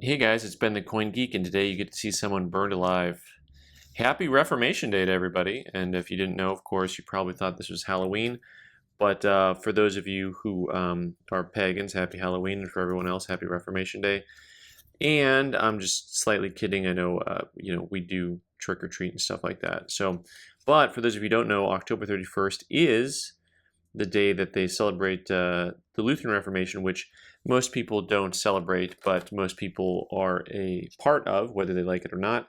Hey guys, it's Ben the Coin Geek, and today you get to see someone burned alive. Happy Reformation Day to everybody. And if you didn't know, of course, you probably thought this was Halloween. But for those of you who are pagans, happy Halloween. And for everyone else, happy Reformation Day. And I'm just slightly kidding. I know, we do trick or treat and stuff like that. But for those of you who don't know, October 31st is the day that they celebrate the Lutheran Reformation, which most people don't celebrate, but most people are a part of, whether they like it or not,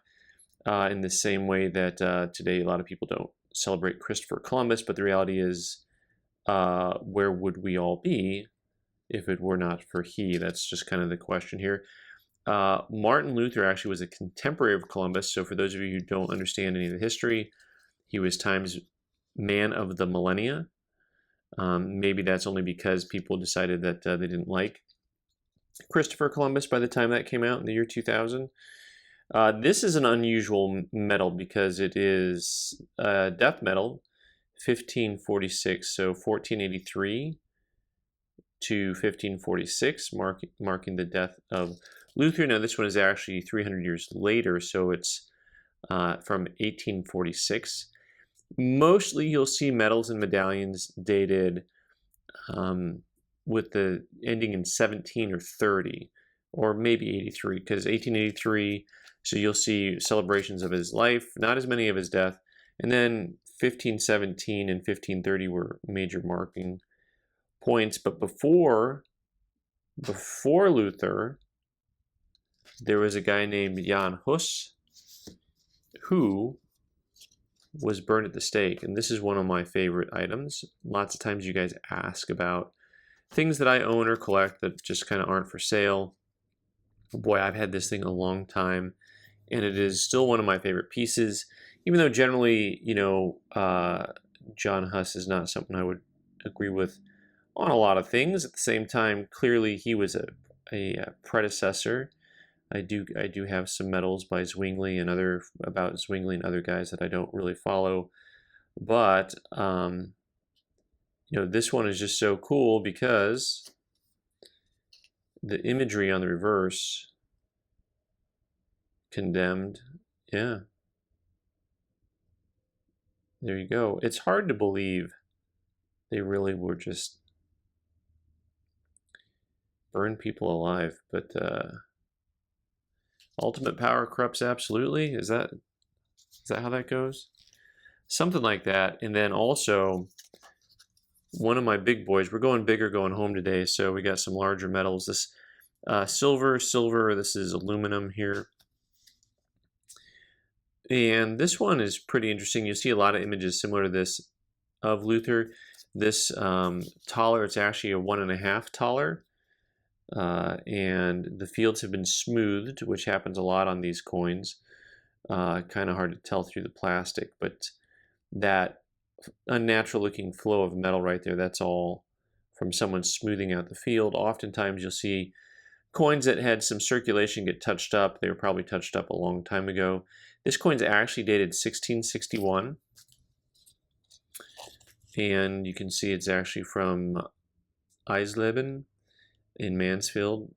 in the same way that today a lot of people don't celebrate Christopher Columbus, but the reality is, where would we all be if it were not for he? That's just kind of the question here. Martin Luther actually was a contemporary of Columbus, so for those of you who don't understand any of the history, he was Time's Man of the Millennia. Maybe that's only because people decided that they didn't like Christopher Columbus by the time that came out in the year 2000. This is an unusual medal because it is a death medal, 1546, so 1483 to 1546, marking the death of Luther. Now this one is actually 300 years later, so it's from 1846. Mostly you'll see medals and medallions dated with the ending in 17 or 30, or maybe 83, because 1883, so you'll see celebrations of his life, not as many of his death, and then 1517 and 1530 were major marking points. But before Luther, there was a guy named Jan Hus who was burned at the stake, and this is one of my favorite items. Lots of times you guys ask about things that I own or collect that just kind of aren't for sale. Boy, I've had this thing a long time, and it is still one of my favorite pieces, even though generally, John Huss is not something I would agree with on a lot of things. At the same time, clearly he was a predecessor. I do have some medals by Zwingli and about Zwingli and other guys that I don't really follow, but this one is just so cool because the imagery on the reverse, condemned, yeah, there you go. It's hard to believe they really were just burn people alive, but ultimate power corrupts absolutely. Is that how that goes? Something like that. And then also, one of my big boys, we're going bigger going home today, so we got some larger metals. This silver, this is aluminum here. And this one is pretty interesting. You'll see a lot of images similar to this of Luther. This taller, it's actually a 1.5 taller. And the fields have been smoothed, which happens a lot on these coins. Kind of hard to tell through the plastic, but that unnatural looking flow of metal right there, that's all from someone smoothing out the field. Oftentimes you'll see coins that had some circulation get touched up. They were probably touched up a long time ago. This coin's actually dated 1661, and you can see it's actually from Eisleben in Mansfield.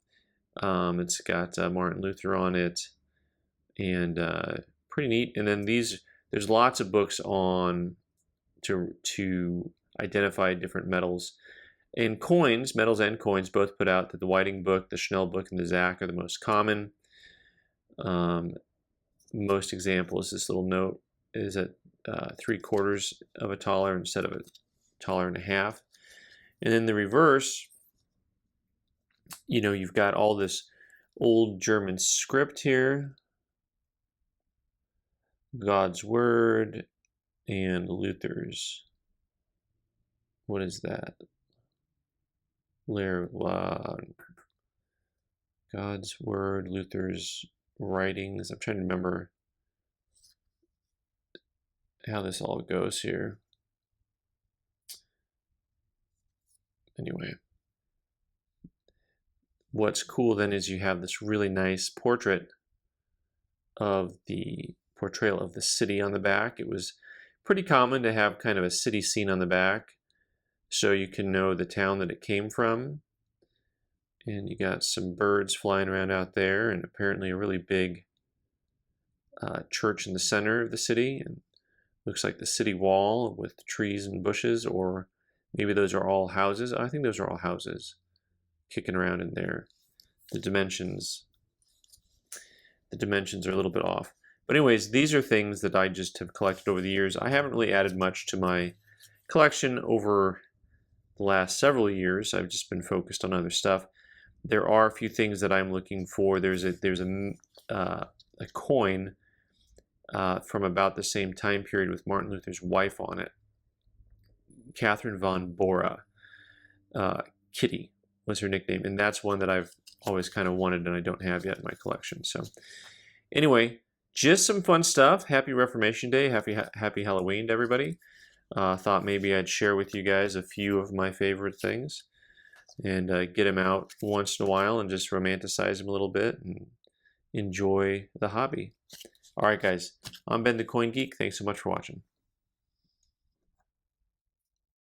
It's got Martin Luther on it, and pretty neat. And then there's lots of books on to identify different metals and coins. Metals and coins both put out that the Whiting book, the Schnell book, and the Zach are the most common. Most examples, this little note is at 3/4 of a taler instead of a taler and a half. And then the reverse, you've got all this old German script here, God's Word, and Luther's, what is that? God's Word, Luther's writings. I'm trying to remember how this all goes here. Anyway, what's cool then is you have this really nice portrait of the portrayal of the city on the back. It was pretty common to have kind of a city scene on the back so you can know the town that it came from. And you got some birds flying around out there, and apparently a really big church in the center of the city. And looks like the city wall with trees and bushes, or maybe those are all houses. I think those are all houses kicking around in there. The dimensions are a little bit off. But anyways, these are things that I just have collected over the years. I haven't really added much to my collection over the last several years. I've just been focused on other stuff. There are a few things that I'm looking for. There's a coin from about the same time period with Martin Luther's wife on it. Catherine von Bora. Kitty was her nickname, and that's one that I've always kind of wanted and I don't have yet in my collection. So anyway, just some fun stuff. Happy Reformation Day. Happy Halloween to everybody. Thought maybe I'd share with you guys a few of my favorite things and get them out once in a while and just romanticize them a little bit and enjoy the hobby. All right, guys, I'm Ben the Coin Geek. Thanks so much for watching.